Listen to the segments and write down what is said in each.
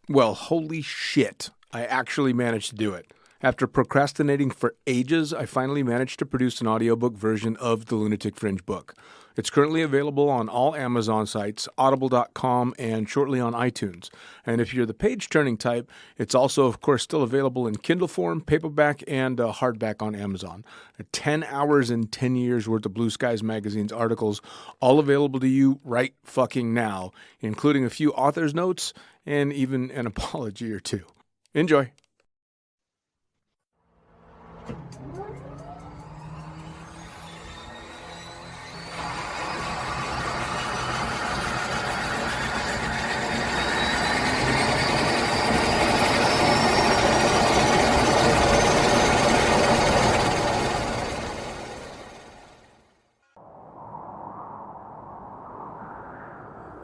Well, holy shit. I actually managed to do it. After procrastinating for ages, I finally managed to produce an audiobook version of the Lunatic Fringe book. It's currently available on all Amazon sites, audible.com, and shortly on iTunes. And if you're the page turning type, it's also, of course, still available in Kindle form, paperback, and hardback on Amazon. 10 hours and 10 years worth of Blue Skies Magazine's articles, all available to you right fucking now, including a few author's notes and even an apology or two. Enjoy.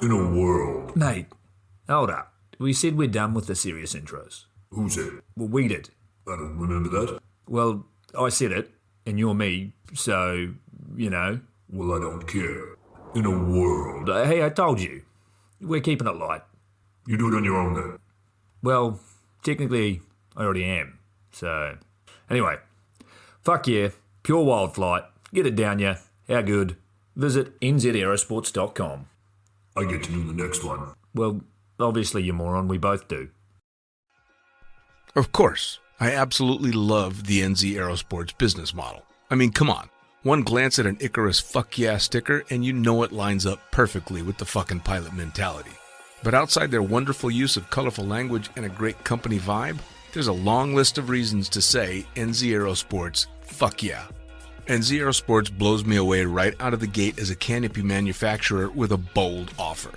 In a world. Mate, hold up. We said we're done with the serious intros. Who said? Well, we did. I don't remember that. Well, I said it, and you're me, so, you know. Well, I don't care. In a world. Hey, I told you. We're keeping it light. You do it on your own then. Well, technically, I already am. So, anyway. Fuck yeah. Pure wild flight. Get it down ya. How good? Visit nzaerosports.com. I get to do the next one. Well, obviously, you moron. We both do. Of course, I absolutely love the NZ Aerosports business model. I mean, come on. One glance at an Icarus fuck yeah sticker and you know it lines up perfectly with the fucking pilot mentality. But outside their wonderful use of colorful language and a great company vibe, there's a long list of reasons to say NZ Aerosports fuck yeah. NZ Aerosports blows me away right out of the gate as a canopy manufacturer with a bold offer.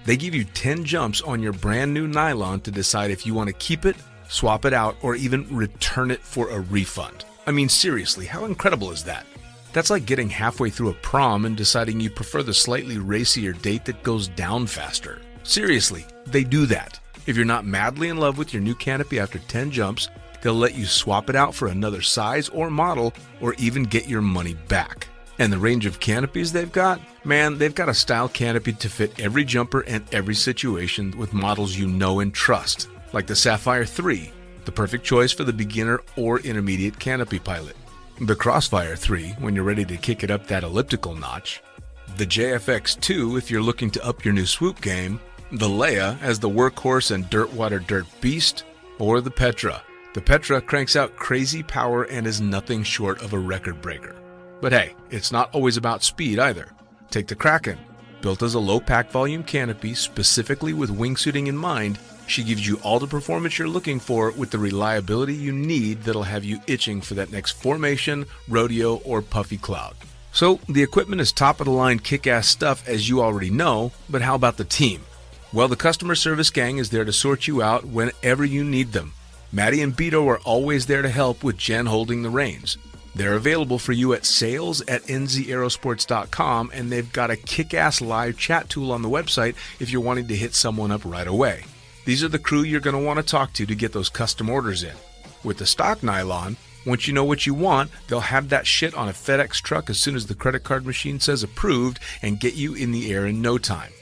They give you 10 jumps on your brand new nylon to decide if you want to keep it, swap it out, or even return it for a refund. I mean, seriously, how incredible is that? That's like getting halfway through a prom and deciding you prefer the slightly racier date that goes down faster. Seriously, they do that. If you're not madly in love with your new canopy after 10 jumps, they'll let you swap it out for another size or model, or even get your money back. And the range of canopies they've got? Man, they've got a style canopy to fit every jumper and every situation with models you know and trust, like the Sapphire 3, the perfect choice for the beginner or intermediate canopy pilot. The Crossfire 3, when you're ready to kick it up that elliptical notch. The JFX 2, if you're looking to up your new swoop game. The Leia as the workhorse and dirtwater dirt beast. Or the Petra. The Petra cranks out crazy power and is nothing short of a record breaker. But hey, it's not always about speed either. Take the Kraken. Built as a low pack volume canopy specifically with wingsuiting in mind, she gives you all the performance you're looking for with the reliability you need that'll have you itching for that next formation, rodeo, or puffy cloud. So the equipment is top of the line kick-ass stuff as you already know, but how about the team? Well, the customer service gang is there to sort you out whenever you need them. Maddie and Beto are always there to help with Jen holding the reins. They're available for you at sales@nzaerosports.com, and they've got a kick-ass live chat tool on the website if you're wanting to hit someone up right away. These are the crew you're going to want to talk to get those custom orders in. With the stock nylon, once you know what you want, they'll have that shit on a FedEx truck as soon as the credit card machine says approved and get you in the air in no time.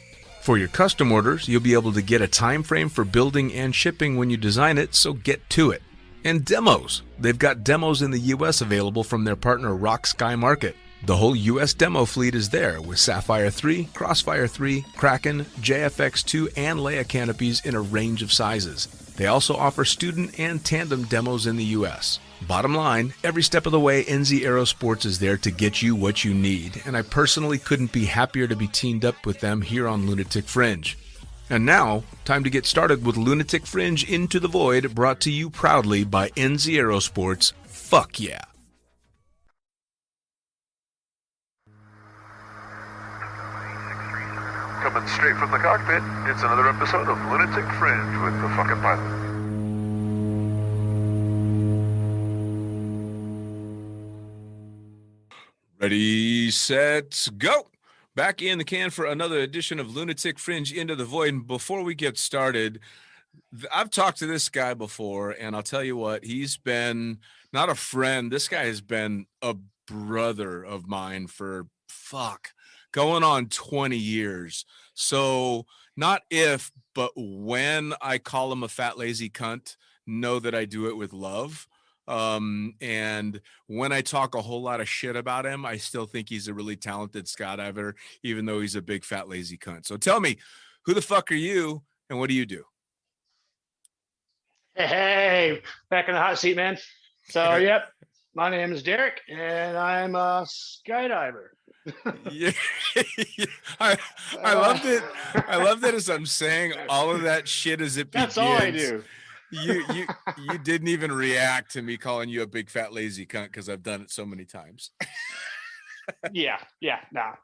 For your custom orders, you'll be able to get a time frame for building and shipping when you design it, so get to it. And demos. They've got demos in the US available from their partner Rock Sky Market. The whole US demo fleet is there with Sapphire 3, Crossfire 3, Kraken, JFX2, and Leia canopies in a range of sizes. They also offer student and tandem demos in the US. Bottom line, every step of the way, NZ Aerosports is there to get you what you need, and I personally couldn't be happier to be teamed up with them here on Lunatic Fringe. And now, time to get started with Lunatic Fringe Into the Void, brought to you proudly by NZ Aerosports. Fuck yeah! Coming straight from the cockpit, it's another episode of Lunatic Fringe with the fucking pilot. Ready, set, go! Back in the can for another edition of Lunatic Fringe Into the Void. And before we get started, I've talked to this guy before, and I'll tell you what, he's been not a friend. This guy has been a brother of mine for going on 20 years. So Not if, but when I call him a fat, lazy cunt, know that I do it with love. And when I talk a whole lot of shit about him, I still think he's a really talented skydiver, even though he's a big, fat, lazy cunt. So tell me, who the fuck are you and what do you do? Hey, back in the hot seat, man. So, yep, my name is Derick, and I'm a skydiver. Yeah. I loved it. I loved it as I'm saying all of that shit as it begins. That's all I do. You didn't even react to me calling you a big fat lazy cunt because I've done it so many times. Yeah, nah.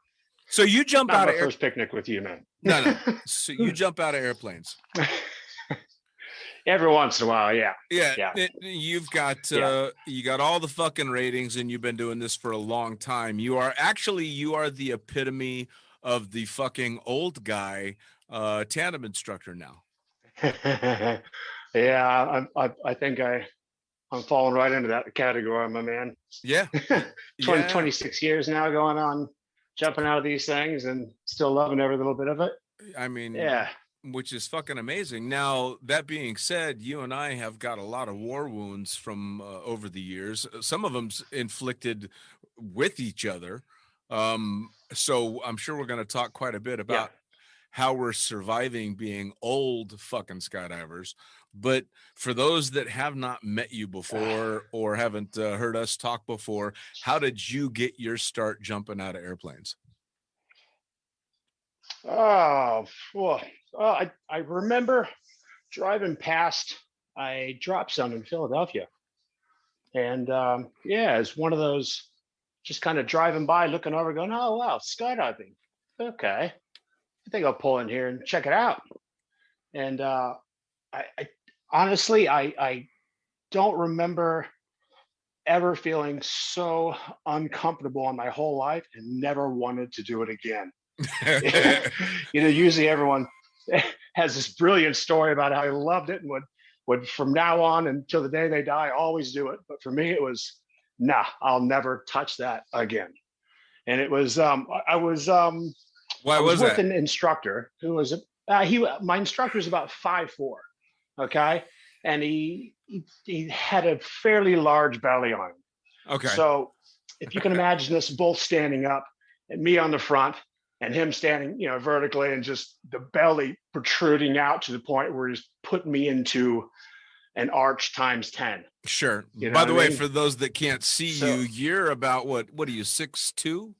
So you jump Not out my of first picnic with you, man. No. So you jump out of airplanes. Every once in a while, yeah. Yeah. You've got you got all the fucking ratings, and you've been doing this for a long time. You are the epitome of the fucking old guy tandem instructor now. Yeah, I think I'm falling right into that category, my man. Yeah. 26 years now going on, jumping out of these things and still loving every little bit of it. I mean, yeah. Which is fucking amazing. Now, that being said, you and I have got a lot of war wounds from over the years. Some of them inflicted with each other. So I'm sure we're going to talk quite a bit about how we're surviving being old fucking skydivers. But for those that have not met you before or haven't heard us talk before, how did you get your start jumping out of airplanes? Oh, well, I remember driving past a drop zone in Philadelphia. And it's one of those just kind of driving by, looking over, going, oh, wow, skydiving. Okay. I think I'll pull in here and check it out. And I honestly, I don't remember ever feeling so uncomfortable in my whole life and never wanted to do it again. Usually everyone has this brilliant story about how he loved it and would from now on until the day they die always do it. But for me, it was I'll never touch that again. And it was I was with an instructor who was my instructor is about 5'4", okay, and he had a fairly large belly on him. Okay, so if you can imagine us both standing up and me on the front and him standing, vertically and just the belly protruding out to the point where he's putting me into an arch times 10. Sure. By the way, for those that can't see you, you're about what are you, 6'2"?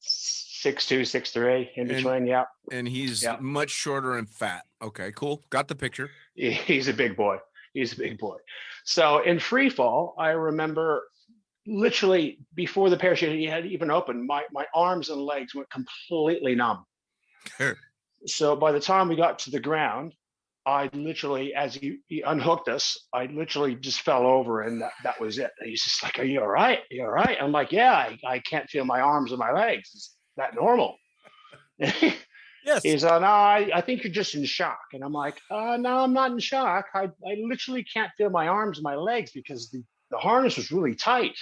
6'2", 6'3", in between, yeah. And he's much shorter and fat. Okay, cool. Got the picture. He's a big boy. So in free fall, I remember literally before the parachute had even opened, my arms and legs went completely numb. So by the time we got to the ground, I literally, as he unhooked us, I literally just fell over, and that was it. And he's just like, "Are you all right? You all right?" I'm like, "Yeah, I can't feel my arms and my legs. Is that normal?" Yes. He's no, I think you're just in shock. And I'm like, no, I'm not in shock. I literally can't feel my arms and my legs because the harness was really tight.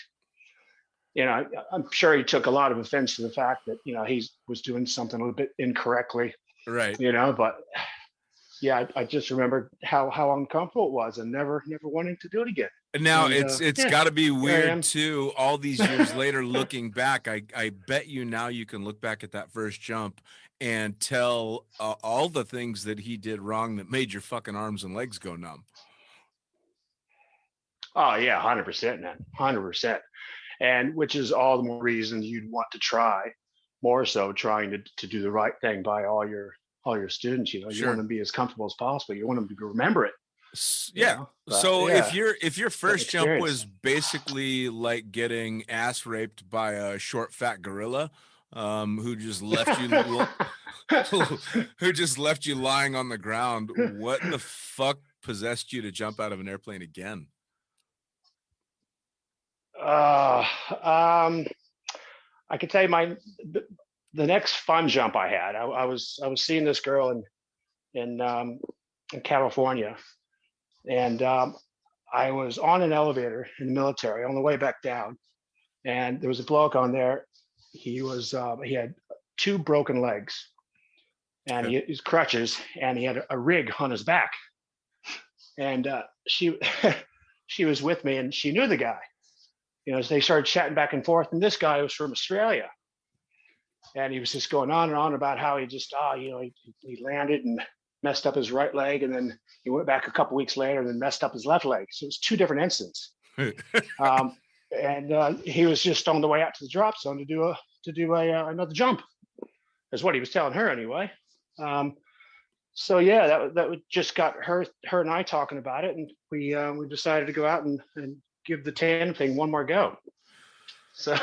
I'm sure he took a lot of offense to the fact that, he was doing something a little bit incorrectly. Right. But yeah, I just remember how uncomfortable it was and never wanting to do it again. Now it's got to be weird too. All these years later, looking back, I bet you now you can look back at that first jump and tell all the things that he did wrong that made your fucking arms and legs go numb. Oh yeah, 100%, man, 100%. And which is all the more reason you'd want to try, more so trying to do the right thing by all your students. Sure. You want them to be as comfortable as possible. You want them to remember it. Yeah. So if your first jump was basically like getting ass raped by a short fat gorilla, who just left you lying on the ground, what the fuck possessed you to jump out of an airplane again? I could tell you the next fun jump I had. I was seeing this girl in California, and I was on an elevator in the military on the way back down, and there was a bloke on there. He had 2 broken legs, and he his crutches, and he had a rig on his back. And she she was with me, and she knew the guy. So they started chatting back and forth, and this guy was from Australia, and he was just going on and on about how he just he landed and messed up his right leg, and then he went back a couple weeks later and then messed up his left leg. So it was two different incidents. And he was just on the way out to the drop zone to do another jump, is what he was telling her anyway. So yeah, that just got her and I talking about it, and we decided to go out and give the tandem thing one more go. So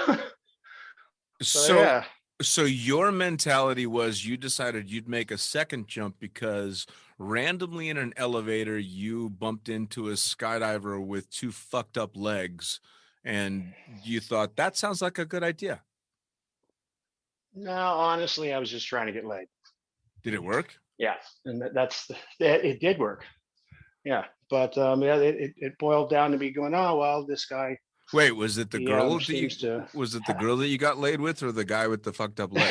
yeah. So your mentality was you decided you'd make a second jump because randomly in an elevator you bumped into a skydiver with two fucked up legs, and you thought that sounds like a good idea. No, honestly, I was just trying to get laid. Did it work? Yeah, and it did work. Yeah, but it boiled down to me going, oh well, this guy. Wait, was it the girl? Was it the girl that you got laid with, or the guy with the fucked up legs?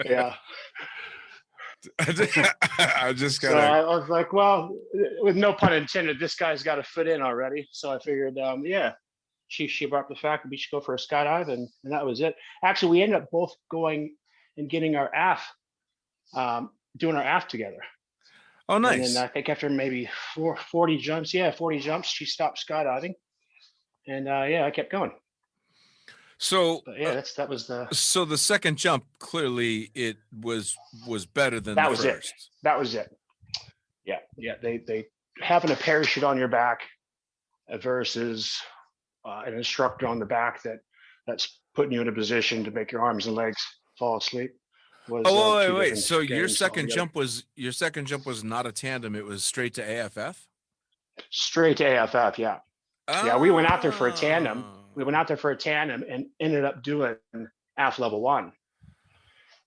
Yeah. I just got. So I was like, well, with no pun intended, this guy's got a foot in already. So I figured, yeah. She brought up the fact that we should go for a skydive, and that was it. Actually, we ended up both going and getting our aft, doing our aft together. Oh, nice. And then I think after maybe 40 jumps, she stopped skydiving, and I kept going. So that was the. So the second jump, clearly it was better than that the was first. it. That was it. Yeah. They having a parachute on your back versus an instructor on the back that's putting you in a position to make your arms and legs fall asleep. Wait. So your second jump was not a tandem; it was straight to AFF. Straight to AFF, yeah. Yeah, we went out there for a tandem. Oh. We went out there for a tandem and ended up doing AF level 1.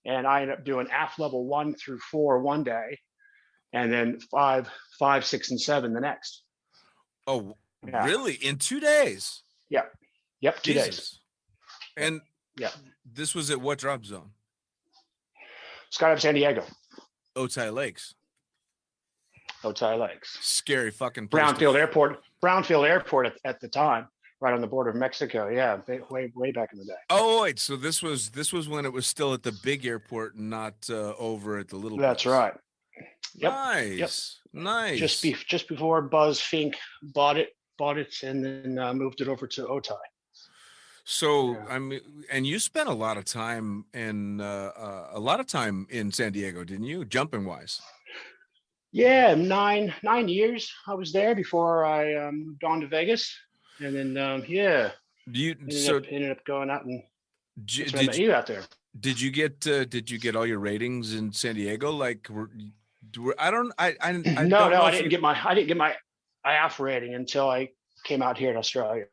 And I ended up doing AF level 1 through 4 one day, and then 5, 6, and 7 the next. Oh, yeah. Really? In 2 days? Yep. 2 days. And yeah, this was at what drop zone? Skydive San Diego. Otay Lakes. Scary fucking place. Brownfield Airport at the time, right on the border of Mexico. Yeah, way back in the day. Oh wait, so this was when it was still at the big airport and not over at the little. That's place. Right. Yep. Nice. Just before Buzz Fink bought it, and then moved it over to Otay. So yeah. I mean, and you spent a lot of time in San Diego, didn't you? Jumping wise. Yeah, 9 years I was there before I moved on to Vegas, and then ended up going out and I met you out there. Did you get all your ratings in San Diego? Like, I didn't get my IAF rating until I came out here in Australia.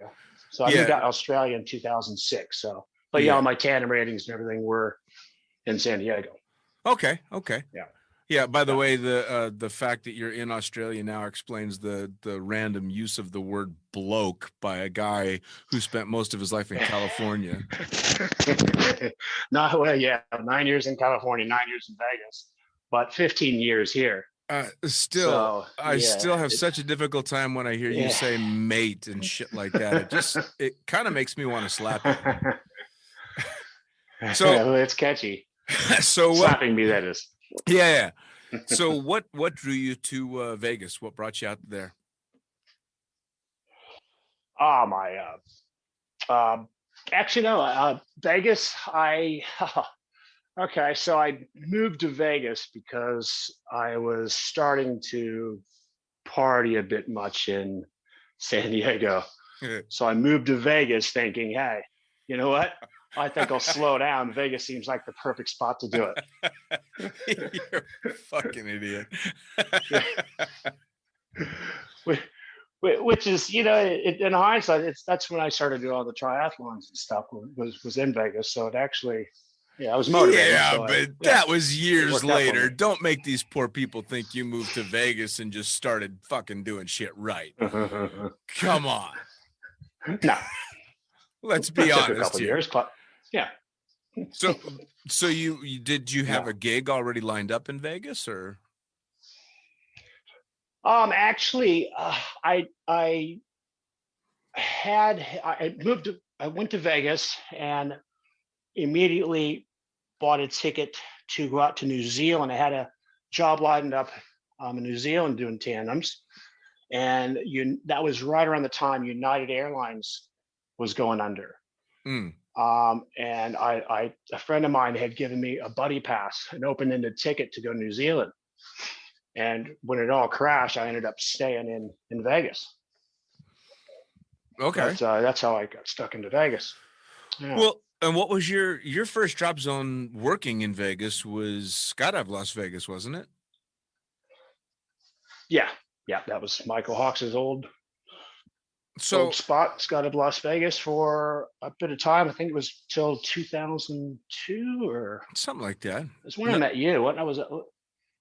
So I moved out to Australia in 2006. So, but all my tandem ratings and everything were in San Diego. Okay. Yeah. Yeah. By the way, the fact that you're in Australia now explains the random use of the word bloke by a guy who spent most of his life in California. 9 years in California, 9 years in Vegas, but 15 years here. I still have such a difficult time when I hear you say mate and shit like that. It kind of makes me want to slap you. So it's catchy. So slapping me, that is. Yeah. So what drew you to Vegas? What brought you out there? Oh my. Actually, no. Vegas. Okay, so I moved to Vegas because I was starting to party a bit much in San Diego. So I moved to Vegas thinking, hey, you know what? I think I'll slow down. Vegas seems like the perfect spot to do it. You're a fucking idiot. Which is, in hindsight, that's when I started doing all the triathlons and stuff. Was in Vegas, so it actually. Yeah, I was motivated. Yeah, that was years later. Don't make these poor people think you moved to Vegas and just started fucking doing shit right. Come on. No. Let's be honest. A couple here. Years, but yeah. So, so you did you have Yeah. a gig already lined up in Vegas, or? Actually, I went to Vegas and immediately bought a ticket to go out to New Zealand. I had a job lined up in New Zealand doing tandems, and that was right around the time United Airlines was going under. Mm. And a friend of mine had given me a buddy pass, an open-ended ticket to go to New Zealand. And when it all crashed, I ended up staying in Vegas. Okay. That's how I got stuck into Vegas. Yeah. Well, and what was your first drop zone working in Vegas was Skydive Las Vegas, wasn't it? Yeah, that was Michael Hawks' old So spot, Skydive Las Vegas for a bit of time. I think it was till 2002 or something like that. that's when I met you. What I was,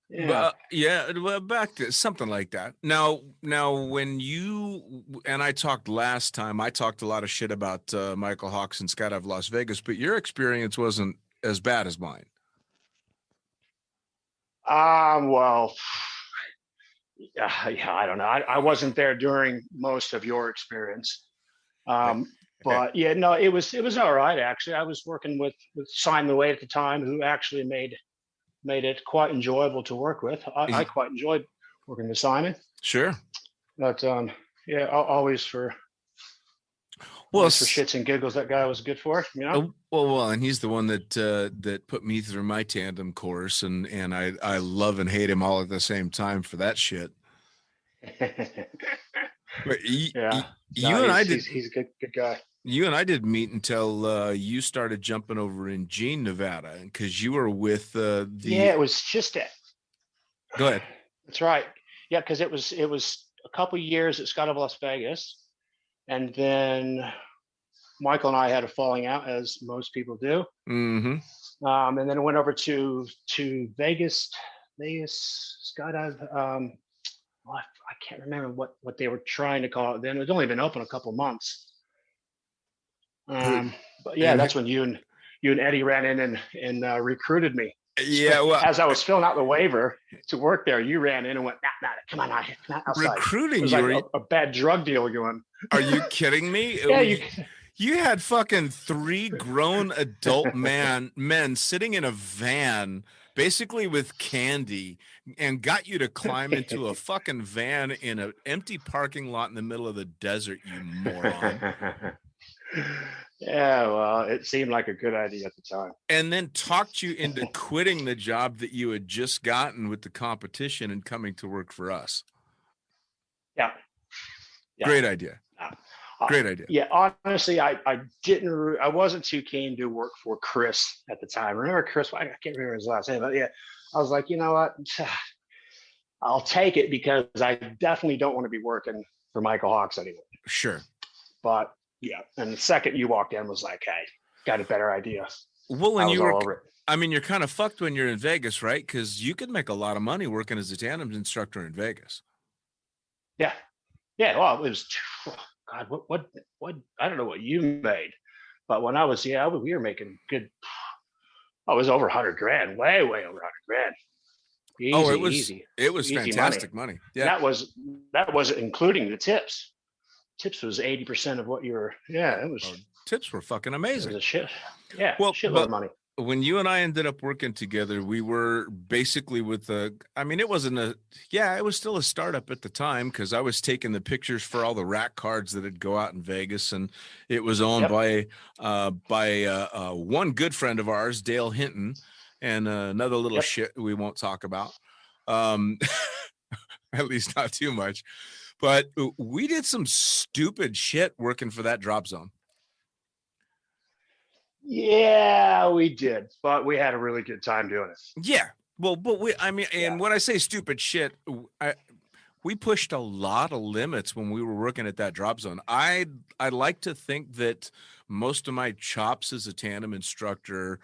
yeah. Well, back to something like that. Now, when you and I talked last time, I talked a lot of shit about Michael Hawks and Skydive Las Vegas, but your experience wasn't as bad as mine. Well, yeah, I don't know. I wasn't there during most of your experience. But yeah, no, it was all right actually. I was working with Simon Wade at the time, who actually made it quite enjoyable to work with. I quite enjoyed working with Simon. Sure. But yeah, always for shits and giggles, that guy was good for it, you know. Well, and he's the one that put me through my tandem course, and I love and hate him all at the same time for that shit. But he's a good guy. You and I didn't meet until you started jumping over in Jean, Nevada, because you were with it was just it. Go ahead. That's right. Yeah, because it was a couple of years at Skydive Las Vegas, and then Michael and I had a falling out, as most people do. Mm-hmm. And then I went over to Vegas Skydive. I can't remember what they were trying to call it then. It had only been open a couple months. But yeah, that's when you and Eddie ran in and recruited me. Yeah, well, as I was filling out the waiver to work there, you ran in and went, nah, come on outside. Recruiting it was you? Like a bad drug deal going. Are you kidding me? Yeah, you had fucking 3 grown adult men sitting in a van, basically with candy, and got you to climb into a fucking van in an empty parking lot in the middle of the desert, you moron. Yeah, well, it seemed like a good idea at the time. And then talked you into quitting the job that you had just gotten with the competition and coming to work for us. Yeah. Great idea. Great idea. Yeah, honestly, I wasn't too keen to work for Chris at the time. Remember Chris? I can't remember his last name, but yeah, I was like, you know what? I'll take it, because I definitely don't want to be working for Michael Hawks anymore. Sure. But yeah, and the second you walked in was like, hey, got a better idea. Well, and you were, you're kind of fucked when you're in Vegas, right? Because you could make a lot of money working as a tandem instructor in Vegas. Yeah. Well, it was, God, what I don't know what you made, but when I was, we were making good. Oh, it was over $100,000, way over $100,000. Easy. It was fantastic money. Yeah, that wasn't including the tips. Tips was 80% of what you were. Yeah, it was. Tips were fucking amazing. It was a shit. Yeah, shitload of money. When you and I ended up working together, we were basically it was still a startup at the time, because I was taking the pictures for all the rack cards that would go out in Vegas, and it was owned by one good friend of ours, Dale Hinton, and another little shit we won't talk about, at least not too much. But we did some stupid shit working for that drop zone. Yeah, we did, but we had a really good time doing it. Yeah. Well, but and when I say stupid shit, we pushed a lot of limits when we were working at that drop zone. I like to think that most of my chops as a tandem instructor,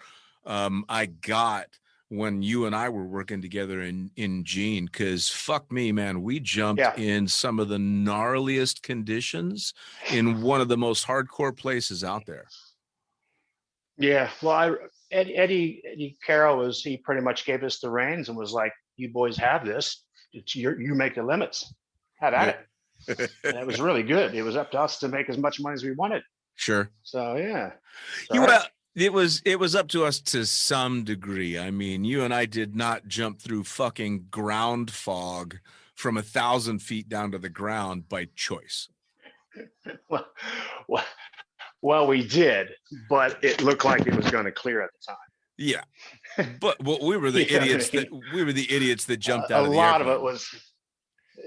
I got when you and I were working together in Jean, because fuck me, man, we jumped in some of the gnarliest conditions in one of the most hardcore places out there. Yeah, well, Eddie Carroll he pretty much gave us the reins and was like, "You boys have this. You make the limits. Have at it." And it was really good. It was up to us to make as much money as we wanted. Sure. So yeah. Well, it was up to us to some degree. I mean, you and I did not jump through fucking ground fog from 1,000 feet down to the ground by choice. Well, we did, but it looked like it was going to clear at the time. Yeah, but we were the idiots that jumped out. A lot of it was,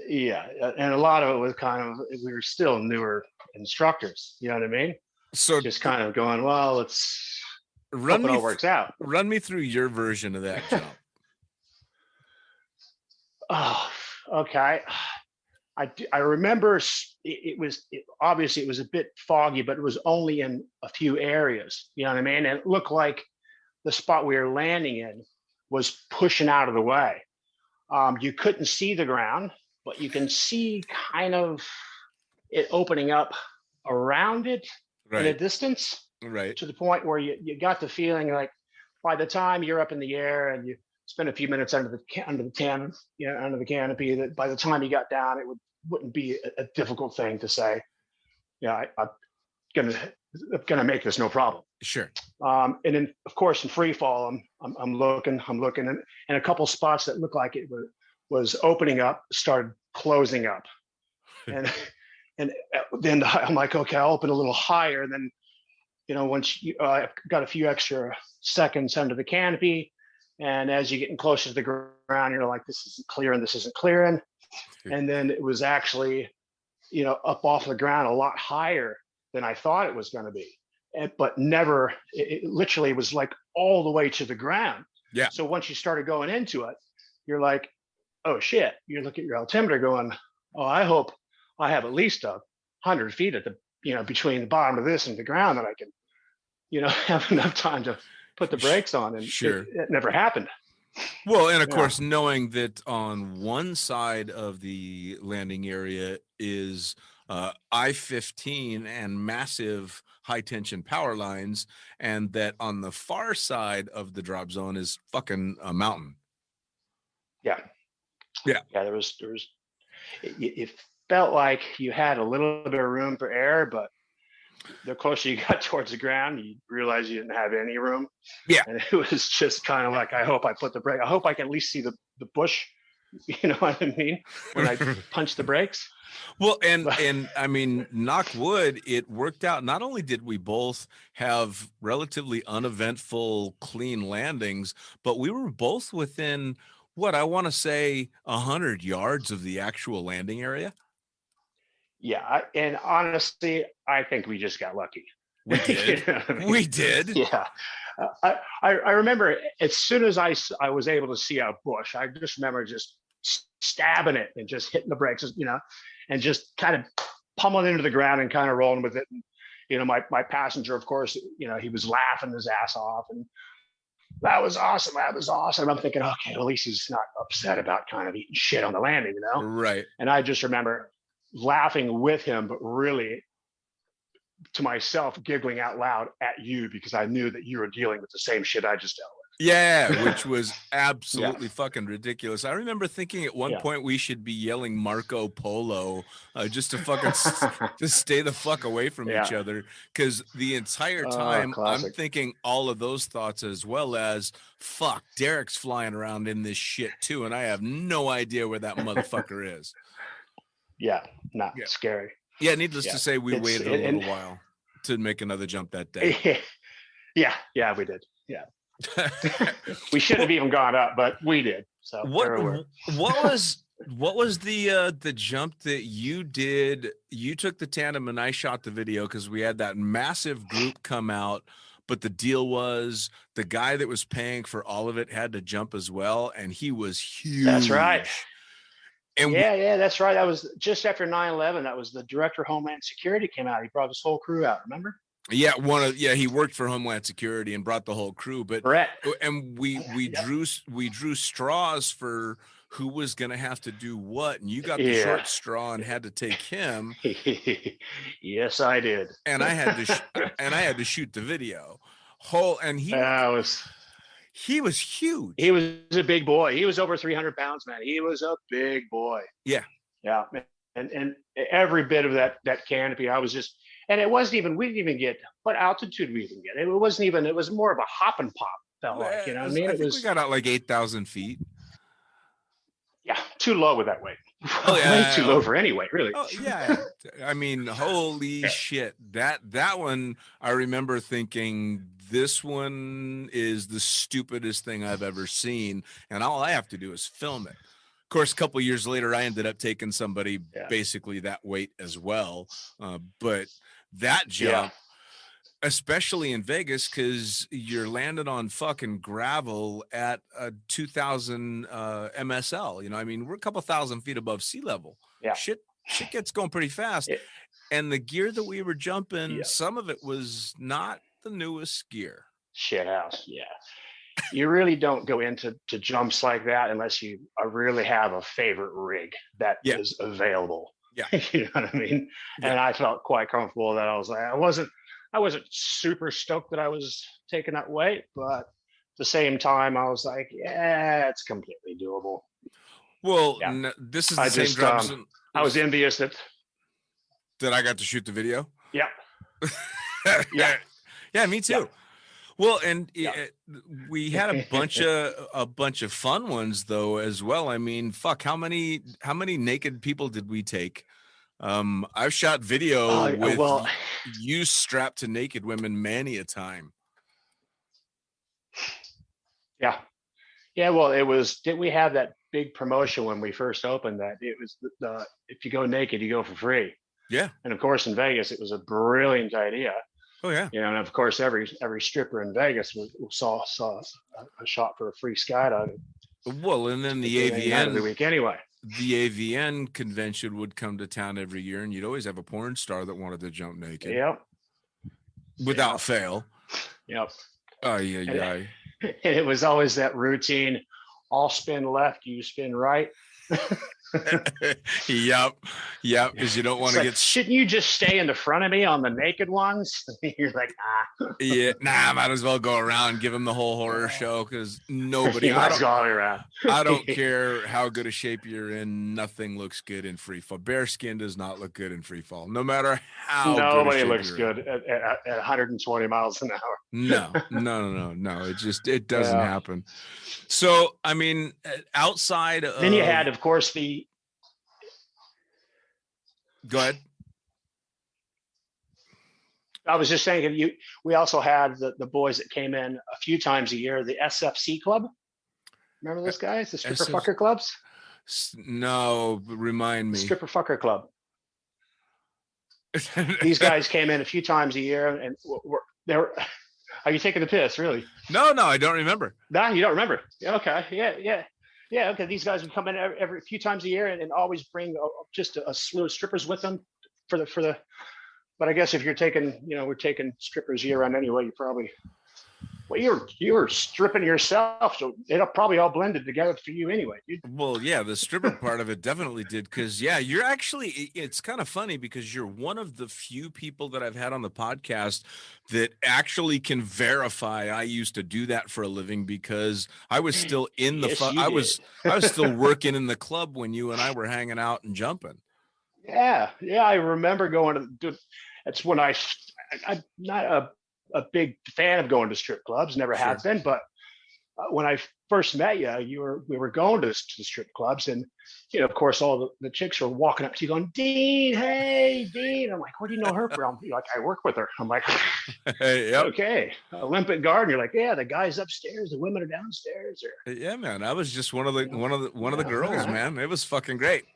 and a lot of it was kind of, we were still newer instructors. You know what I mean? So just kind of going, well, let's hope it all works out. Run me through your version of that jump. Oh, okay. I remember obviously it was a bit foggy, but it was only in a few areas. You know what I mean? And it looked like the spot we were landing in was pushing out of the way. You couldn't see the ground, but you can see kind of it opening up around it in a distance, right? To the point where you got the feeling like by the time you're up in the air and you spend a few minutes under the tandem, under the canopy, that by the time you got down, it wouldn't be a difficult thing to say, I'm gonna make this no problem. Sure. And then of course in free fall, I'm looking, and a couple spots that looked like it was opening up started closing up, and then I'm like, okay, I'll open a little higher. And then, once you got a few extra seconds under the canopy, and as you're getting closer to the ground, you're like, this isn't clearing, this isn't clearing. And then it was actually, up off the ground a lot higher than I thought it was going to be. But never, it literally was like all the way to the ground. Yeah. So once you started going into it, you're like, oh shit. You look at your altimeter going, oh, I hope I have at least 100 feet at the, between the bottom of this and the ground that I can, have enough time to put the brakes on. And sure, it never happened. Well, and of course, knowing that on one side of the landing area is I-15 and massive high tension power lines, and that on the far side of the drop zone is fucking a mountain. Yeah. There was. It felt like you had a little bit of room for air, but the closer you got towards the ground, you realize you didn't have any room. Yeah. And it was just kind of like, I hope I put the brake. I hope I can at least see the bush. You know what I mean? When I punch the brakes. Well, and I mean, knock wood, it worked out. Not only did we both have relatively uneventful, clean landings, but we were both within, what I want to say, 100 yards of the actual landing area. Yeah, and honestly, I think we just got lucky. We did. We did. Yeah. I remember as soon as I was able to see a bush, I just remember just stabbing it and just hitting the brakes, and just kind of pummeling into the ground and kind of rolling with it. And, my passenger, of course, he was laughing his ass off, and that was awesome. That was awesome. I'm thinking, okay, well, at least he's not upset about kind of eating shit on the landing, Right. And I just remember laughing with him, but really to myself, giggling out loud at you because I knew that you were dealing with the same shit I just dealt with. Yeah, which was absolutely fucking ridiculous. I remember thinking at one point we should be yelling Marco Polo just to fucking just stay the fuck away from each other, because the entire time I'm thinking all of those thoughts, as well as, fuck, Derick's flying around in this shit too, and I have no idea where that motherfucker is. Yeah, scary. Yeah, needless to say, we waited a little while to make another jump that day. Yeah, we did. Yeah. We shouldn't have even gone up, but we did. So what was the jump that you did? You took the tandem and I shot the video because we had that massive group come out, but the deal was the guy that was paying for all of it had to jump as well, and he was huge. That's right. And yeah, that's right. That was just after 9/11. That was the director of Homeland Security came out. He brought his whole crew out. Remember? Yeah, he worked for Homeland Security and brought the whole crew. But and we drew straws for who was going to have to do what, and you got the short straw and had to take him. Yes, I did. And I had to shoot the video. And he was huge. He was a big boy. He was over 300 pounds, man. He was a big boy. Yeah. Yeah. And every bit of that canopy, I was just, and it wasn't even, we didn't even get, what altitude we even get. It wasn't even, it was more of a hop and pop, felt like, you know what I mean? I think we got out like 8,000 feet. Yeah, too low with that weight. Oh, yeah. Way too low for any weight, really. Oh, yeah. I mean, holy shit. That one, I remember thinking, this one is the stupidest thing I've ever seen. And all I have to do is film it. Of course, a couple of years later, I ended up taking somebody basically that weight as well. But that jump, especially in Vegas, because you're landing on fucking gravel at a 2,000 MSL. You know, I mean, we're a couple thousand feet above sea level. Yeah. Shit gets going pretty fast. And the gear that we were jumping, some of it was not the newest gear. Shit house. Yeah. You really don't go into jumps like that unless you really have a favorite rig that is available. Yeah. You know what I mean? Yeah. And I felt quite comfortable that I was like, I wasn't super stoked that I was taking that weight, but at the same time, I was like, yeah, it's completely doable. Well, this is the same drop. I was envious that I got to shoot the video. Yeah. Yeah, me too. Yeah. Well, and we had a bunch of fun ones though as well. I mean, fuck, how many naked people did we take? I've shot video with you strapped to naked women many a time. Yeah. Yeah, well, didn't we have that big promotion when we first opened that? It was the if you go naked, you go for free. Yeah. And of course, in Vegas, it was a brilliant idea. Oh yeah. You know, and of course, every stripper in Vegas saw a shot for a free skydiving. Well, and then the AVN every week anyway. The AVN convention would come to town every year, and you'd always have a porn star that wanted to jump naked. Yep. Without fail. Yep. Oh yeah. And it was always that routine: I'll spin left, you spin right. Yep, because you don't want to get. Shouldn't you just stay in the front of me on the naked ones? You're like, yeah, might as well go around and give him the whole horror show because nobody. I don't care how good a shape you're in. Nothing looks good in free fall. Bare skin does not look good in free fall, no matter how. Nobody looks good at 120 miles an hour. No. It doesn't happen. So, I mean, outside of... Then you had, of course, Go ahead. I was just saying, we also had the boys that came in a few times a year, the SFC club. Remember those guys, the stripper fucker clubs? No, remind me. The stripper fucker club. These guys came in a few times a year, and they were... Are you taking the piss, really? No, I don't remember. No, you don't remember. Okay, yeah. Okay, these guys would come in every few times a year and always bring just a slew of strippers with them for the. But I guess if you're taking, we're taking strippers year round anyway. You probably, you were stripping yourself, so it'll probably all blended together for you anyway, dude. Well, yeah, the stripper part of it definitely did, because you're actually, it's kind of funny because you're one of the few people that I've had on the podcast that actually can verify I used to do that for a living, because I was still in the I was still working in the club when you and I were hanging out and jumping. Yeah, I remember going to. That's when I'm not a big fan of going to strip clubs, never have been, but when I first met you, we were going to the strip clubs, and of course all the chicks were walking up to you going, Dean, hey Dean. I'm like, where do you know her from? You're like, I work with her. I'm like, yep. Okay, Olympic Garden. You're like, yeah, the guys upstairs, the women are downstairs. Yeah, man, I was just one of the girls, man. It was fucking great.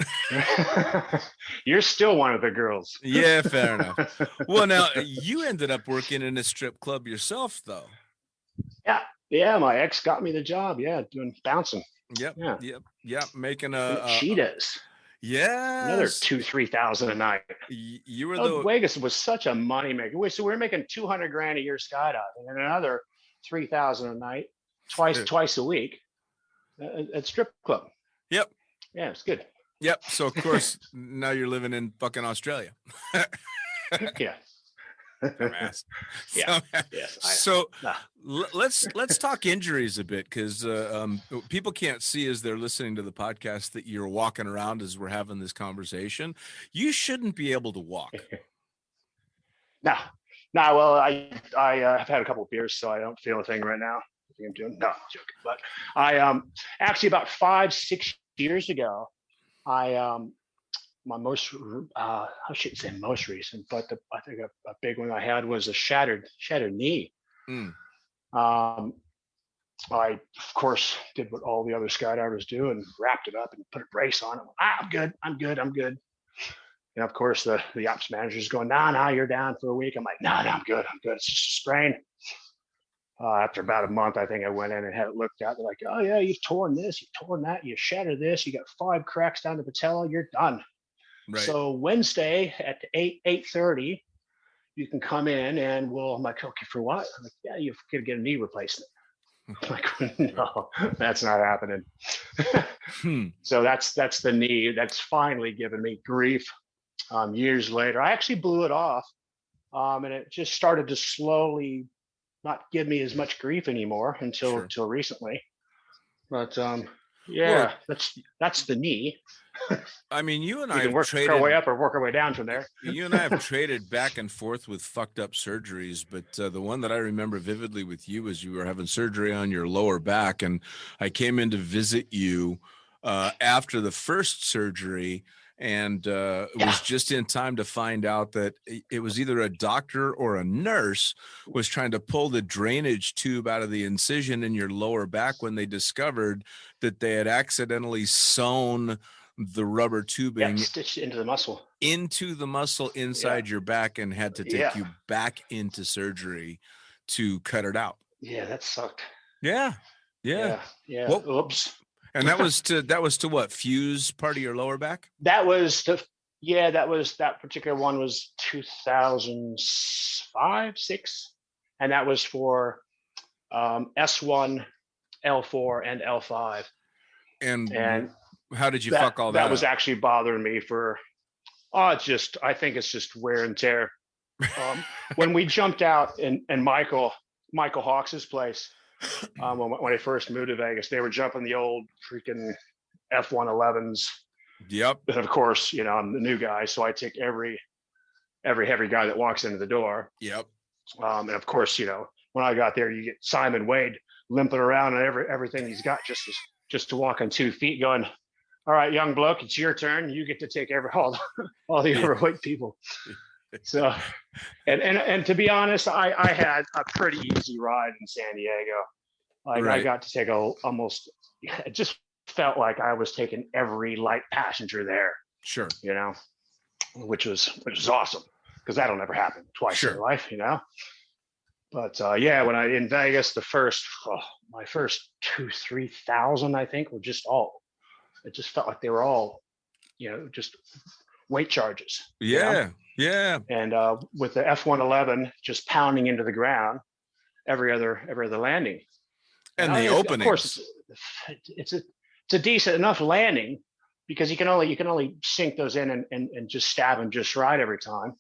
You're still one of the girls. Yeah, fair enough. Well, now you ended up working in a strip club yourself, though. Yeah, my ex got me the job. Yeah, doing bouncing. Yep. Making cheetahs. Yeah, another 2,000-3,000 a night. You were Vegas was such a money maker. So we're making $200,000 a year skydiving, and another 3,000 a night, twice a week at strip club. Yep. Yeah, it's good. Yep. So of course now you're living in fucking Australia. Yeah. Dumbass. Yeah. So, Yes. so Nah. let's talk injuries a bit, because people can't see as they're listening to the podcast that you're walking around as we're having this conversation. You shouldn't be able to walk. No, no. Well, I have had a couple of beers, so I don't feel a thing right now. I think I'm doing no, I'm joking. But I actually about 5-6 years ago, I my most I shouldn't say most recent, but I think a big one I had was a shattered knee. Mm. I of course did what all the other skydivers do and wrapped it up and put a brace on it. I'm good. And of course, the ops manager is going, nah, you're down for a week. I'm like, no, I'm good. It's just a sprain. After about a month, I think I went in and had it looked at. They're like, oh, yeah, you've torn this, you've torn that, you shattered this, you got 5 cracks down the patella, you're done. Right. So Wednesday at 8:30, you can come in and I'm like, okay, for what? I'm like, yeah, you've got to get a knee replacement. I'm like, no, that's not happening. So that's the knee. That's finally given me grief. Years later, I actually blew it off, and it just started to slowly not give me as much grief anymore until recently. But yeah, well, that's the knee. I mean, you and I can have work traded our way up or work our way down from there. You and I have traded back and forth with fucked up surgeries, but the one that I remember vividly with you is you were having surgery on your lower back, and I came in to visit you after the first surgery, and it was just in time to find out that it was either a doctor or a nurse was trying to pull the drainage tube out of the incision in your lower back when they discovered that they had accidentally sewn the rubber tubing stitched into the muscle inside your back and had to take you back into surgery to cut it out. Yeah, that sucked. Yeah. Well, oops. And that was to what, fuse part of your lower back? That particular one was 2005, 6, and that was for S1, L4, and L5. And how did you fuck all that? That was actually bothering me for I think it's just wear and tear. When we jumped out in Michael Hawks's place, when I first moved to Vegas, they were jumping the old freaking F111s. Yep. And of course, I'm the new guy, so I take every heavy guy that walks into the door. Yep. And of course, when I got there, you get Simon Wade limping around and everything he's got just to walk on 2 feet, going, all right, young bloke, it's your turn. You get to take all the overweight people. So, and to be honest, I had a pretty easy ride in San Diego. I got to take it just felt like I was taking every light passenger there. Sure. Which was awesome, because that'll never happen twice in your life, But when in Vegas, my first 2,000-3,000, I think, were it just felt like they were all, just weight charges. Yeah. And with the F111 just pounding into the ground every other landing. And the openings. Of course, it's a decent enough landing, because you can only sink those in and just stab them just right every time.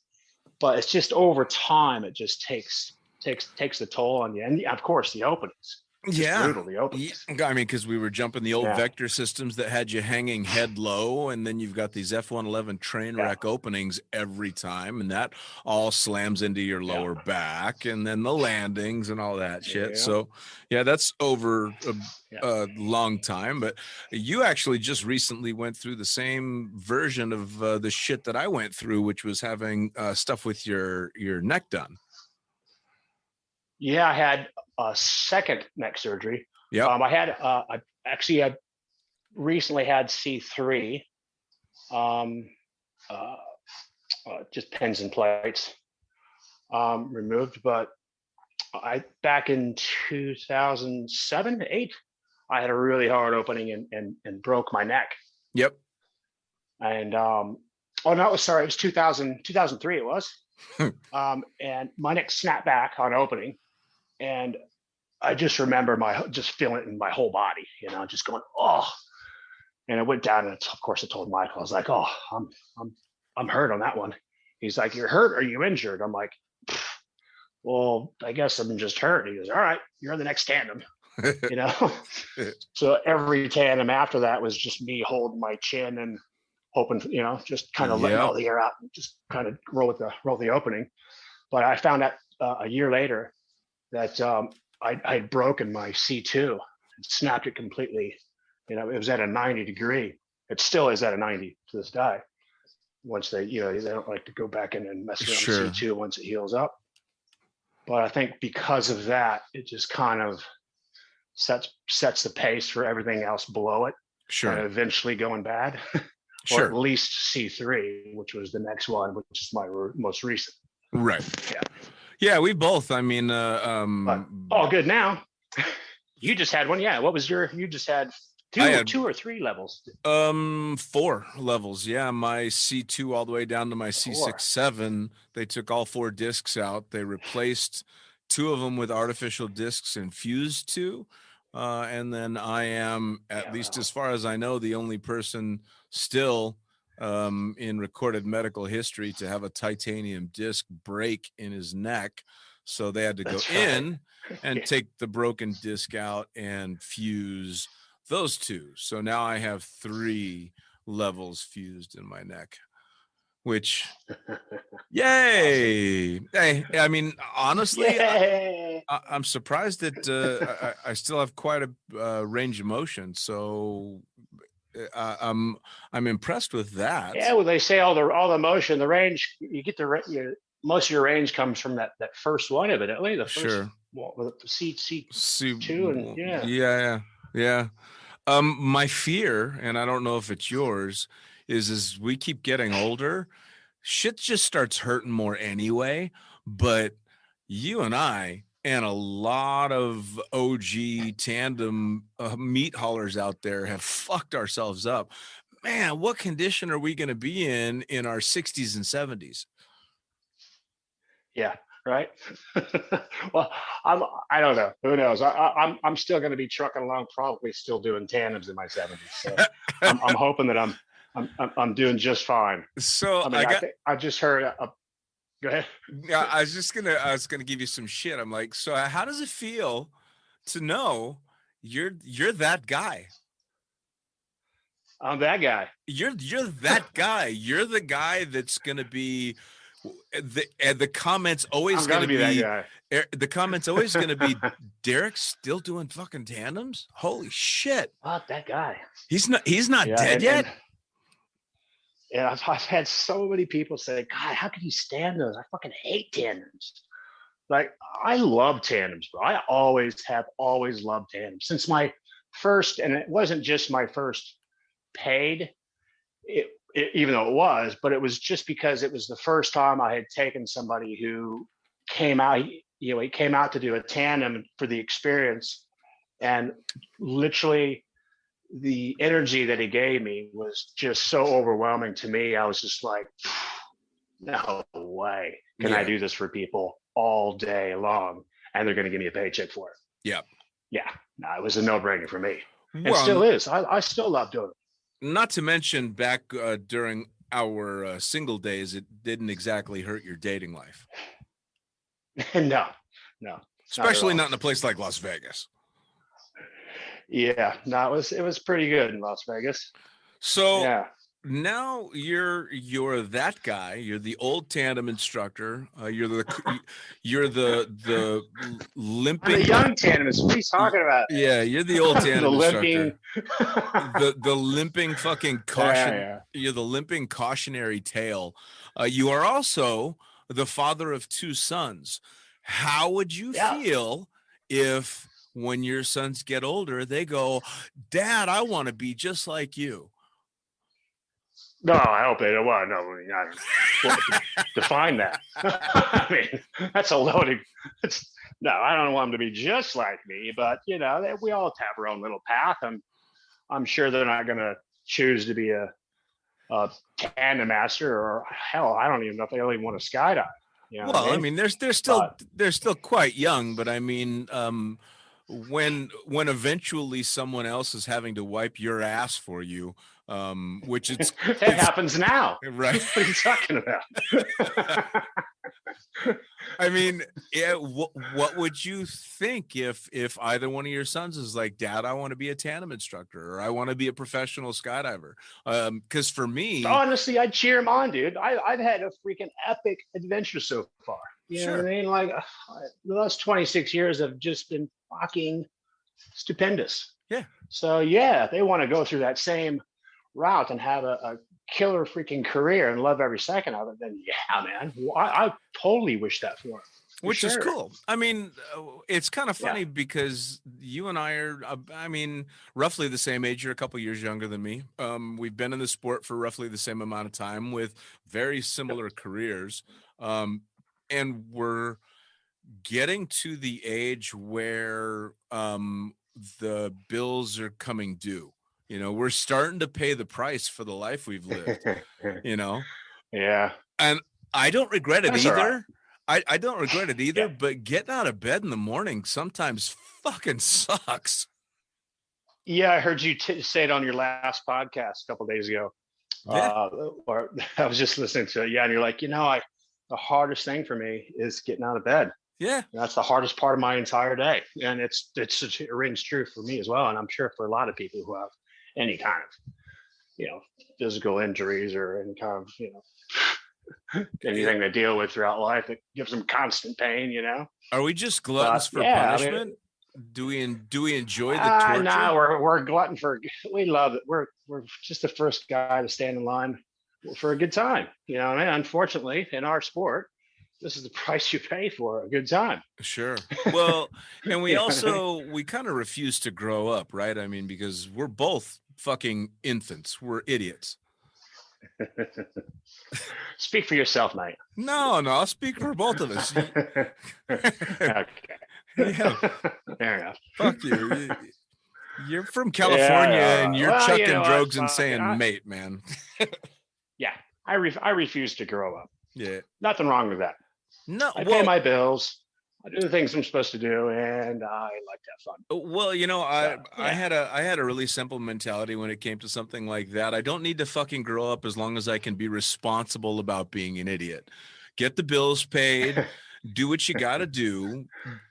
But it's just over time, it just takes the toll on you. And of course, the openings. Brutal, the openings. I mean, because we were jumping the old vector systems that had you hanging head low, and then you've got these F111 train wreck openings every time, and that all slams into your lower back, and then the landings and all that shit. So, that's over a long time. But you actually just recently went through the same version of the shit that I went through, which was having stuff with your neck done. Yeah, I had a second neck surgery. Yeah. I recently had C3, just pins and plates removed. But back in 2007, 8, I had a really hard opening and broke my neck. Yep. And it was 2003 it was. And my neck snapped back on opening. And I just remember just feeling it in my whole body, just going, oh. And I went down, and of course I told Michael, I was like, oh, I'm hurt on that one. He's like, you're hurt? Or are you injured? I'm like, well, I guess I'm just hurt. He goes, all right, you're on the next tandem, you know? So every tandem after that was just me holding my chin and hoping, just kind of letting Yep. all the air out and just kind of roll the opening. But I found out a year later that I'd broken my C2 and snapped it completely. It was at a 90 degree. It still is at a 90 to this day. Once they don't like to go back in and mess around Sure. with C2 once it heals up. But I think because of that, it just kind of sets the pace for everything else below it. Sure. And eventually going bad. Sure. Or at least C3, which was the next one, which is my most recent. Right. Yeah. Yeah, we both. I mean, But all good now. You just had one. Yeah. What was you just had two or three levels? 4 levels. Yeah, my C2 all the way down to my C6, 7. They took all 4 discs out. They replaced 2 of them with artificial discs and fused 2. And then I am, at least as far as I know, the only person still in recorded medical history to have a titanium disc break in his neck. So they had to go in and take the broken disc out and fuse those 2. So now I have 3 levels fused in my neck, which yay. Hey, I mean, honestly, I'm surprised that I still have quite a range of motion. So I'm impressed with that. Yeah, well, they say all the motion, the range, you get most of your range comes from that first one, evidently. The first C2, and yeah. My fear, and I don't know if it's yours, is as we keep getting older, shit just starts hurting more anyway. But you and I and a lot of OG tandem meat haulers out there have fucked ourselves up. Man, what condition are we going to be in our 60s and 70s? Yeah, right. Well, I don't know. Who knows? I'm still going to be trucking along, probably still doing tandems in my 70s. So I'm hoping that I'm doing just fine. So I mean, I just heard. Go ahead. Yeah, I was gonna give you some shit. I'm like, so how does it feel to know you're that guy? I'm that guy. You're that guy. You're the guy that's gonna be the comments always gonna be that guy. The comments always gonna be Derick's still doing fucking tandems. Holy shit! What, that guy? He's not dead yet. Yeah, I've had so many people say, God, how can you stand those? I fucking hate tandems. Like, I love tandems, bro. I always loved tandems. Since my first, and it wasn't just my first paid, even though it was, but it was just because it was the first time I had taken somebody who came out, he came out to do a tandem for the experience. And literally, the energy that he gave me was just so overwhelming to me. I was just like, no way can I do this for people all day long and they're going to give me a paycheck for it. Yeah. No, it was a no-brainer for me. And still is. I still love doing it. Not to mention back during our single days, it didn't exactly hurt your dating life. No. Especially not in a place like Las Vegas. Yeah, no, it was pretty good in Las Vegas. So now you're that guy. You're the old tandem instructor. You're the limping. I'm the young tandem. What are you talking about? Yeah, you're the old tandem instructor. the limping fucking caution. Yeah. You're the limping cautionary tale. You are also the father of 2 sons. How would you feel if, when your sons get older, they go, Dad, I want to be just like you? No, I hope they don't want to know. I mean, define that. I mean, that's a loaded. No, I don't want them to be just like me, but we all have our own little path. I'm sure they're not going to choose to be a tandem master, or hell, I don't even know if they really want to skydive. Well, I mean, they're still quite young, but I mean, when eventually someone else is having to wipe your ass for you, which it happens now, right? What are you talking about? I mean, yeah, what would you think if either one of your sons is like, Dad, I want to be a tandem instructor, or I want to be a professional skydiver? Because for me, Honestly, I'd cheer him on, dude. I've had a freaking epic adventure so far. You know what sure, I mean? Like the last 26 years have just been fucking stupendous. yeah, So yeah, they want to go through that same route and have a killer freaking career and love every second of it. Then yeah, man, I totally wish that for them. For which is sure. cool. I mean, it's kind of Yeah. funny because you and I are, I mean, roughly the same age. You're a couple years younger than me. We've been in the sport for roughly the same amount of time with very Yep. similar careers. Um, and we're getting to the age where the bills are coming due. We're starting to pay the price for the life we've lived, you know, Yeah. and I don't regret it That's all right. either. I don't regret it either, Yeah. but getting out of bed in the morning sometimes fucking sucks. Yeah, I heard you say it on your last podcast a couple of days ago. Yeah. Or I was just listening to it. Yeah, and you're like, the hardest thing for me is getting out of bed. Yeah. And that's the hardest part of my entire day, and it rings true for me as well. And I'm sure for a lot of people who have any kind of physical injuries or any kind of anything they deal with throughout life that gives them constant pain. Are we just gluttons But for yeah, I punishment? mean, Do we enjoy the torture? nah, we're glutton for. We love it. We're just the first guy to stand in line for a good time. You know what I mean? Unfortunately, in our sport, this is the price you pay for a good time. Sure. Well, and we You know what I mean? also we kind of refuse to grow up, right? I mean, because we're both fucking infants. We're idiots. Speak for yourself, mate. No, I'll speak for both of us. Okay. Yeah, Fair enough. fuck you. You're from California and you're Well, chucking what? drugs and saying mate, man. Yeah, I refuse to grow up. Yeah. Nothing wrong with that. No, I pay my bills. I do the things I'm supposed to do, and I like to have fun. well, So, I yeah. had a really simple mentality when it came to something like that. I don't need to fucking grow up as long as I can be responsible about being an idiot. Get the bills paid, do what you got to do,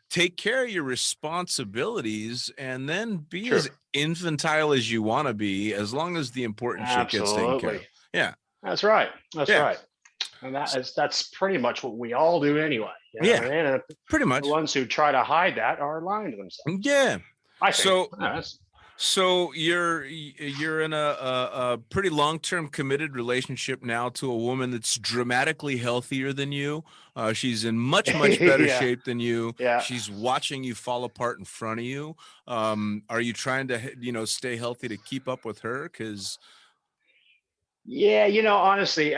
take care of your responsibilities, and then be True. as infantile as you want to be, as long as the important shit gets taken care of. Absolutely. Yeah. That's right. That's Yeah. right. And that's pretty much what we all do anyway. You know Yeah. what I mean? And Pretty much. the ones who try to hide that are lying to themselves. Yeah. I think. So That's- So you're in a pretty long-term committed relationship now to a woman that's dramatically healthier than you. She's in much better Yeah. shape than you. Yeah. She's watching you fall apart in front of you. Are you trying to stay healthy to keep up with her? Because Yeah, honestly,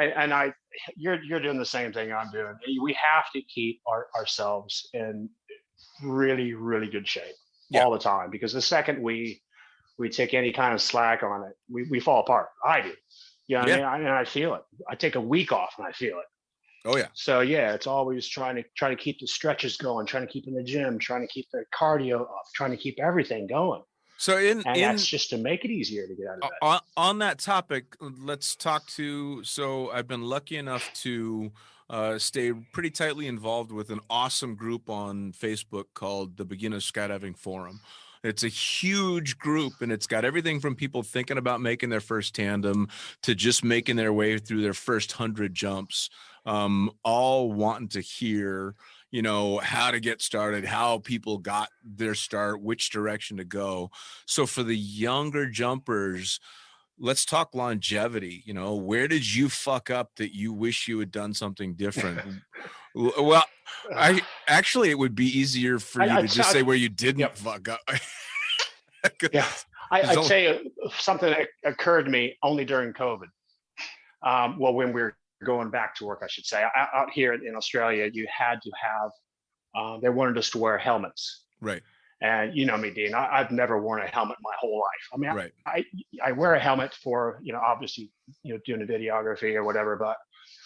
you're doing the same thing I'm doing. We have to keep ourselves in really, really good shape all the time, because the second we take any kind of slack on it, we fall apart. I do. You know what I mean? And I feel it. I take a week off and I feel it. Oh yeah. So yeah, it's always trying to keep the stretches going, trying to keep in the gym, trying to keep the cardio up, trying to keep everything going. So that's just to make it easier to get out of bed. On that topic, let's talk to. So I've been lucky enough to stay pretty tightly involved with an awesome group on Facebook called the Beginner Skydiving Forum. It's a huge group, and it's got everything from people thinking about making their first tandem to just making their way through their first 100 jumps, all wanting to hear, how to get started, how people got their start, which direction to go. So for the younger jumpers, let's talk longevity. Where did you fuck up that you wish you had done something different? Well, it would be easier for you to just say where you didn't fuck up. Yeah, I'd say something that occurred to me only during COVID. Well, when we were going back to work, I should say, out here in Australia, you had to have, they wanted us to wear helmets. Right. And you know me, Dean, I've never worn a helmet my whole life. I mean, right. I wear a helmet for, obviously, doing a videography or whatever, but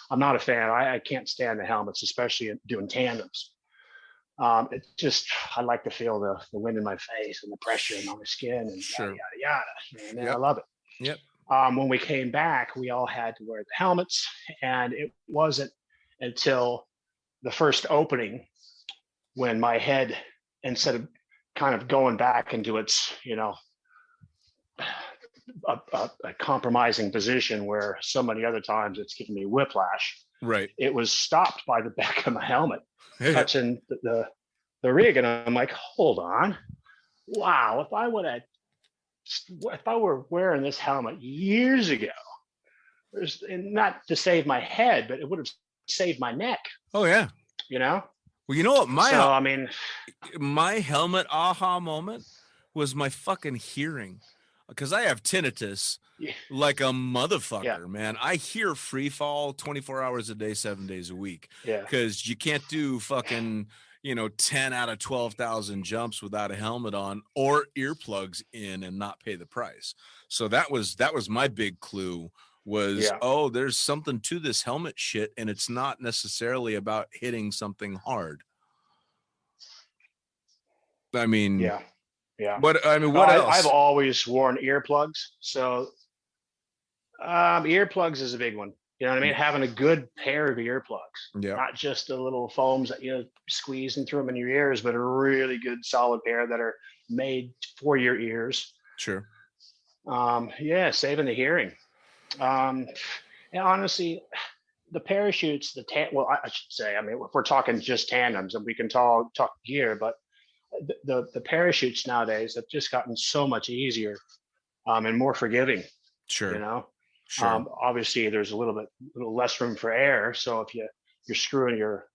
I'm not a fan. I can't stand the helmets, especially doing tandems. It just, I like to feel the wind in my face and the pressure on my skin and yada, yada, yada. And I love it. Yep. When we came back, we all had to wear the helmets, and it wasn't until the first opening when my head, instead of kind of going back into its, a compromising position where so many other times it's given me whiplash. Right. It was stopped by the back of my helmet touching the rig, and I'm like, hold on, wow! If I were wearing this helmet years ago, not to save my head, but it would have saved my neck. Oh yeah. Well, you know what? My helmet aha moment was my fucking hearing, because I have tinnitus like a motherfucker, man. I hear free fall 24 hours a day, 7 days a week. Yeah. Because you can't do fucking, 10 out of 12,000 jumps without a helmet on or earplugs in and not pay the price. So that was my big clue was, oh, there's something to this helmet shit, and it's not necessarily about hitting something hard. I mean, yeah. What else? I've always worn earplugs, so earplugs is a big one. You know what I mean? Having a good pair of earplugs, not just the little foams that you squeeze and throw them in your ears, but a really good solid pair that are made for your ears. Sure. Saving the hearing. And honestly, the parachutes, I should say, I mean, if we're talking just tandems, and we can talk gear, but the parachutes nowadays have just gotten so much easier and more forgiving. Sure. Sure. Obviously, there's a little less room for air. So if you're screwing your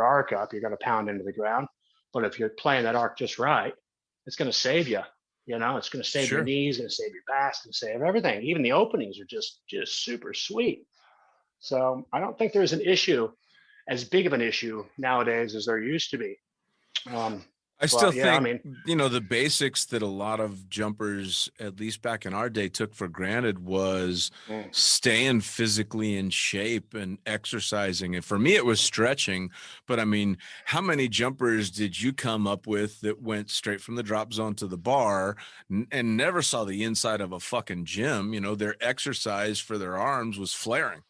arc up, you're going to pound into the ground. But if you're playing that arc just right, it's going to save you. It's going to save your knees, going to save your back, it's going to save everything. Even the openings are just super sweet. So I don't think there's an issue, as big of an issue nowadays as there used to be. I still think, the basics that a lot of jumpers, at least back in our day, took for granted was staying physically in shape and exercising. And for me, it was stretching. But I mean, how many jumpers did you come up with that went straight from the drop zone to the bar and never saw the inside of a fucking gym? Their exercise for their arms was flaring.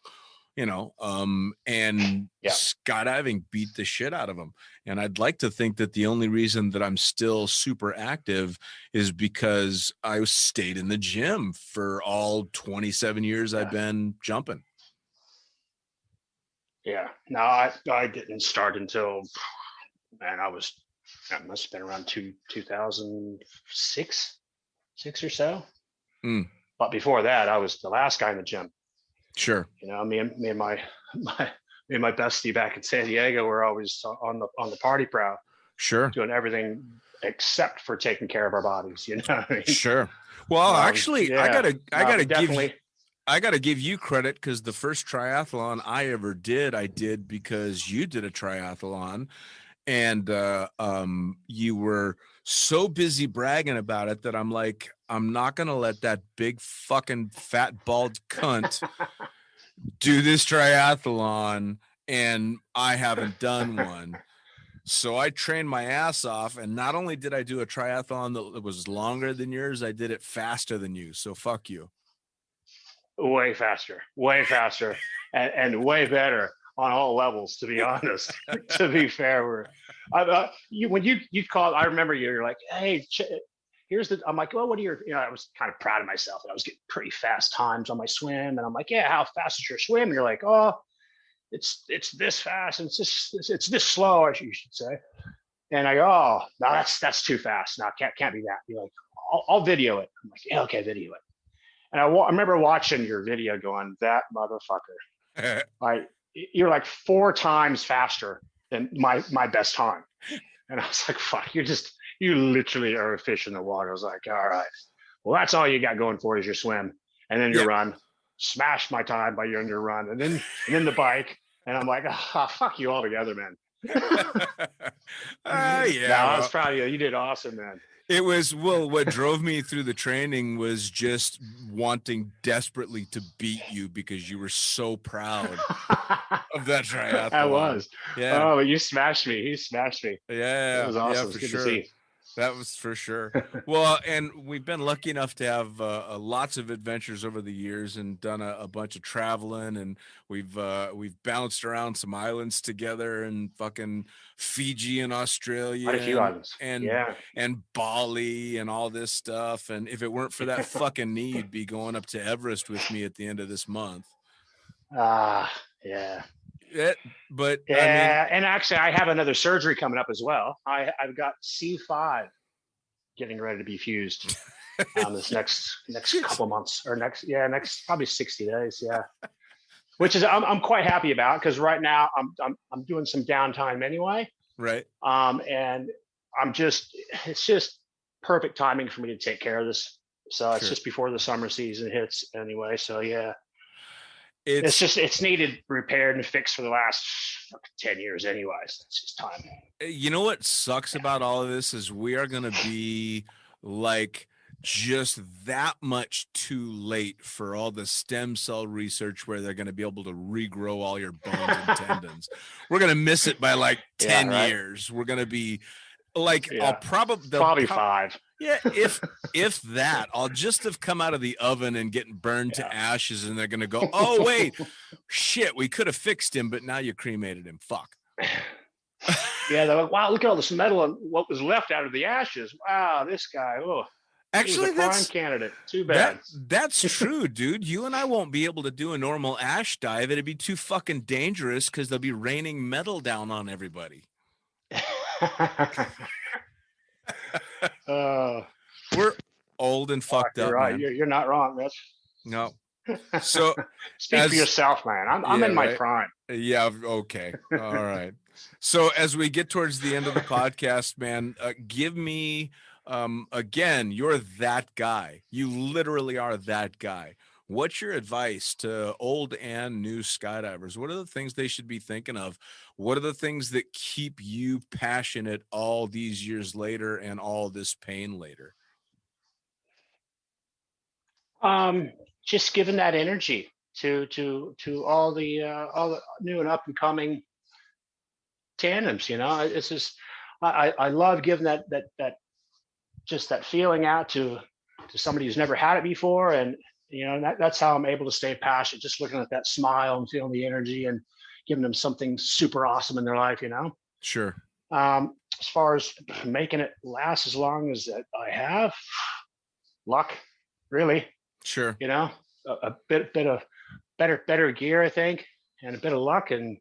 Skydiving beat the shit out of them. And I'd like to think that the only reason that I'm still super active is because I stayed in the gym for all 27 years I've been jumping. Yeah. No, I didn't start until, that must have been around 2006 or so. But before that, I was the last guy in the gym. Sure. Me and my bestie back in San Diego were always on the party prow. Sure. Doing everything except for taking care of our bodies. You know what I mean? Sure. Well, actually, I gotta give you credit, because the first triathlon I ever did, I did because you did a triathlon, and you were so busy bragging about it that I'm like, I'm not going to let that big fucking fat bald cunt do this triathlon, and I haven't done one. So I trained my ass off, and not only did I do a triathlon that was longer than yours, I did it faster than you. So fuck you. Way faster, and way better on all levels, to be honest. To be fair, when you called, I remember you're like, hey, I'm like, well, what are your, I was kind of proud of myself. I was getting pretty fast times on my swim. And I'm like, yeah, how fast is your swim? And you're like, oh, it's this fast. And it's this slow, you should say. And I go, oh, no, that's too fast. No, can't be that. You're like, I'll video it. I'm like, yeah, okay, video it. And I remember watching your video going, that motherfucker. You're like 4 times faster than my best time. And I was like, fuck, you literally are a fish in the water. I was like, all right, well, that's all you got going for is your swim. And then your run. Smashed my time by your run. And then the bike. And I'm like, fuck you all together, man. I was proud of you. You did awesome, man. It was, what drove me through the training was just wanting desperately to beat you, because you were so proud of that triathlon. I was. Yeah. Oh, but you smashed me. He smashed me. Yeah. It was awesome. Yeah, for Good sure. to see. That was for sure. Well, and we've been lucky enough to have lots of adventures over the years and done a bunch of traveling, and we've bounced around some islands together and fucking Fiji and Australia Quite a few islands. Yeah. and Bali and all this stuff. And if it weren't for that fucking knee, you'd be going up to Everest with me at the end of this month. Yeah. But Yeah, I mean, and actually, I have another surgery coming up as well. I've got C5 getting ready to be fused this next couple months, or next probably 60 days. Yeah, which is I'm quite happy about, because right now I'm doing some downtime anyway. right. And it's just perfect timing for me to take care of this. So it's just before the summer season hits anyway. So yeah. It's needed repaired and fixed for the last 10 years anyway. So it's just time. You know what sucks about all of this is we are going to be like just that much too late for all the stem cell research where they're going to be able to regrow all your bones and tendons. We're going to miss it by like 10 years. We're going to be like, I'll probably 5. Yeah, if that, I'll just have come out of the oven and getting burned to ashes, and they're gonna go, oh wait, shit, we could have fixed him, but now you cremated him. Fuck. Yeah, they're like, wow, look at all this metal and what was left out of the ashes. Wow, this guy, actually, he was a prime candidate. Too bad. That's true, dude. You and I won't be able to do a normal ash dive. It'd be too fucking dangerous because they'll be raining metal down on everybody. We're old and fucked up. Right. Man. You're not wrong, Rich. No. So speak for yourself, man. I'm in my prime. Yeah. Okay. All right. So as we get towards the end of the podcast, man, give me again, you're that guy. You literally are that guy. What's your advice to old and new skydivers? What are the things they should be thinking of? What are the things that keep you passionate all these years later and all this pain later? Just giving that energy to all the new and up and coming tandems. You know, it's just I love giving that just that feeling out to somebody who's never had it before, and you know, that's how I'm able to stay passionate, just looking at that smile and feeling the energy and giving them something super awesome in their life, you know? Sure. As far as making it last as long as I have, luck, really. Sure. You know, a bit of better gear, I think, and a bit of luck. And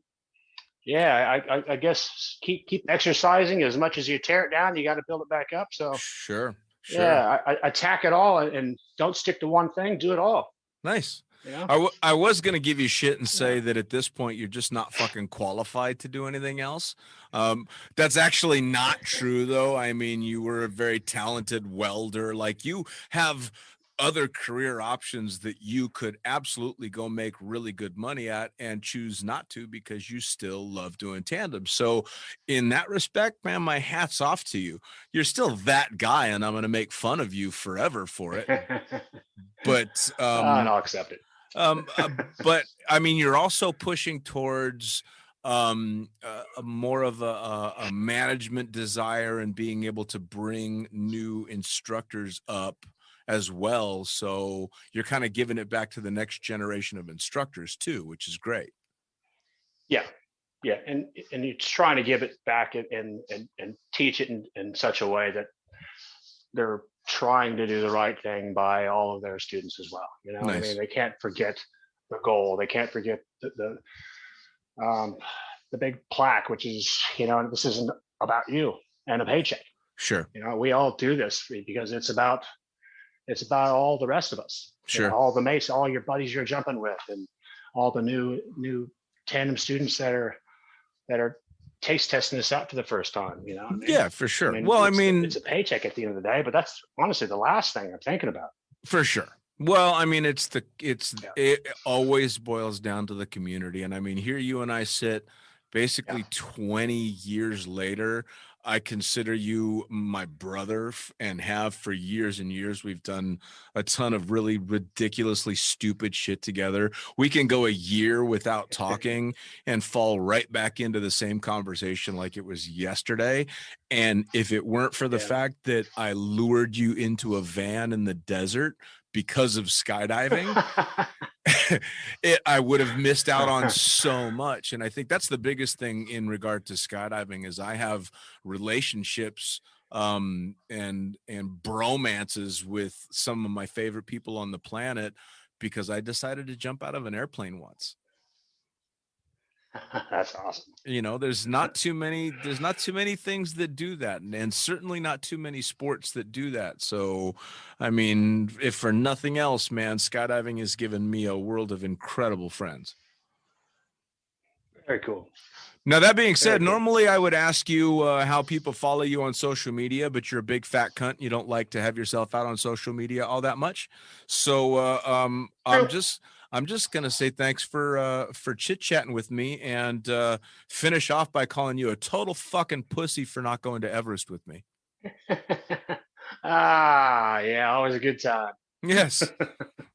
yeah, I guess keep exercising. As much as you tear it down, you got to build it back up. So sure. Yeah, I attack it all and don't stick to one thing. Do it all. Nice. Yeah. I was going to give you shit and say that at this point, you're just not fucking qualified to do anything else. That's actually not true, though. I mean, you were a very talented welder. Like, you have other career options that you could absolutely go make really good money at and choose not to because you still love doing tandem. So in that respect, man, my hat's off to you. You're still that guy, and I'm going to make fun of you forever for it. But and I'll accept it. But I mean, you're also pushing towards more of a management desire and being able to bring new instructors up as well. So you're kind of giving it back to the next generation of instructors too, which is great. Yeah. And you're trying to give it back and teach it in such a way that they're trying to do the right thing by all of their students as well. You know, nice. I mean, they can't forget the goal. They can't forget the big plaque, which is, you know, this isn't about you and a paycheck. Sure. You know, we all do this because it's about all the rest of us. Sure. You know, all the mates, all your buddies you're jumping with, and all the new tandem students that are taste testing this out for the first time, you know what I mean? Yeah, for sure. It's a paycheck at the end of the day, but that's honestly the last thing I'm thinking about. For sure. Well, I mean, it always boils down to the community. And I mean, here you and I sit basically 20 years later. I consider you my brother and have for years and years. We've done a ton of really ridiculously stupid shit together. We can go a year without talking and fall right back into the same conversation like it was yesterday. And if it weren't for the fact that I lured you into a van in the desert because of skydiving, I would have missed out on so much. And I think that's the biggest thing in regard to skydiving is I have relationships and bromances with some of my favorite people on the planet because I decided to jump out of an airplane once. That's awesome. You know, there's not too many things that do that, and certainly not too many sports that do that. So, I mean, if for nothing else, man, skydiving has given me a world of incredible friends. Very cool. Now, that being said, normally I would ask you how people follow you on social media, but you're a big fat cunt. You don't like to have yourself out on social media all that much. So I'm just gonna say thanks for chit-chatting with me and finish off by calling you a total fucking pussy for not going to Everest with me. Yeah, always a good time. Yes.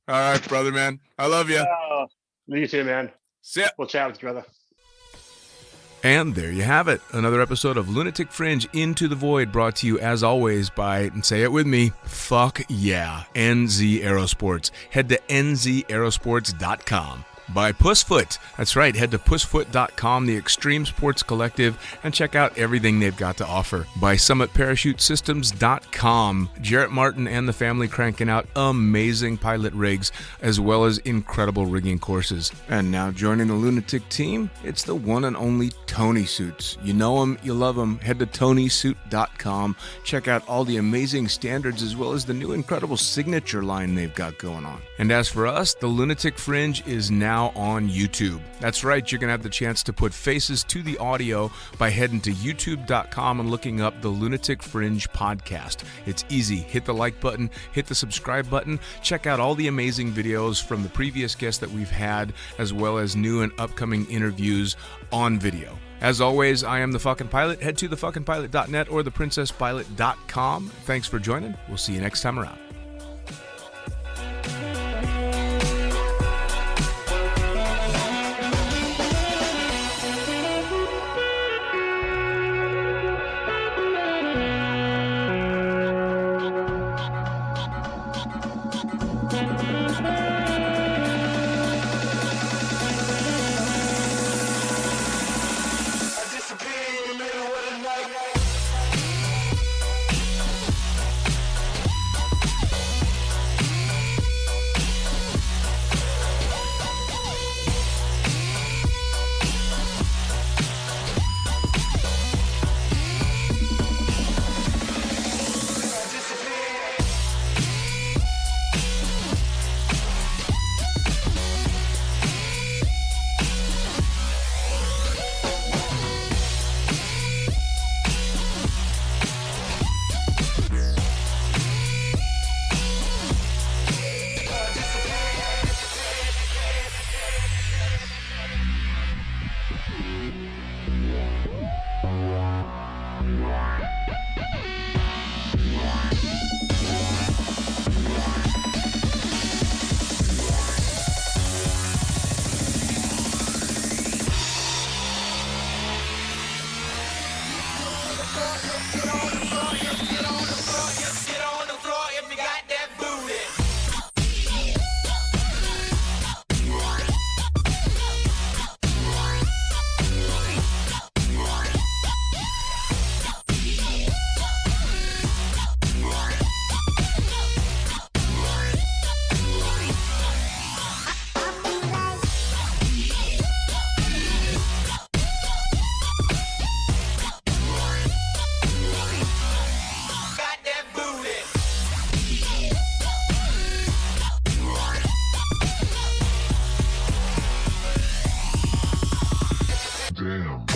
All right, brother, man. I love you. You too, man. See ya. We'll chat with you, brother. And there you have it. Another episode of Lunatic Fringe Into the Void, brought to you as always by, and say it with me, fuck yeah, NZ Aerosports. Head to nzaerosports.com. By Pussfoot. That's right, head to pussfoot.com, the extreme sports collective, and check out everything they've got to offer. By summitparachutesystems.com. Jarrett Martin and the family cranking out amazing pilot rigs, as well as incredible rigging courses. And now joining the Lunatic team, it's the one and only Tony Suits. You know him, you love him. Head to tonysuit.com. Check out all the amazing standards, as well as the new incredible signature line they've got going on. And as for us, the Lunatic Fringe is now on YouTube. That's right, you're going to have the chance to put faces to the audio by heading to youtube.com and looking up the Lunatic Fringe podcast. It's easy. Hit the like button, hit the subscribe button, check out all the amazing videos from the previous guests that we've had, as well as new and upcoming interviews on video. As always, I am the fucking pilot. Head to thefuckingpilot.net or theprincesspilot.com. Thanks for joining. We'll see you next time around. Damn.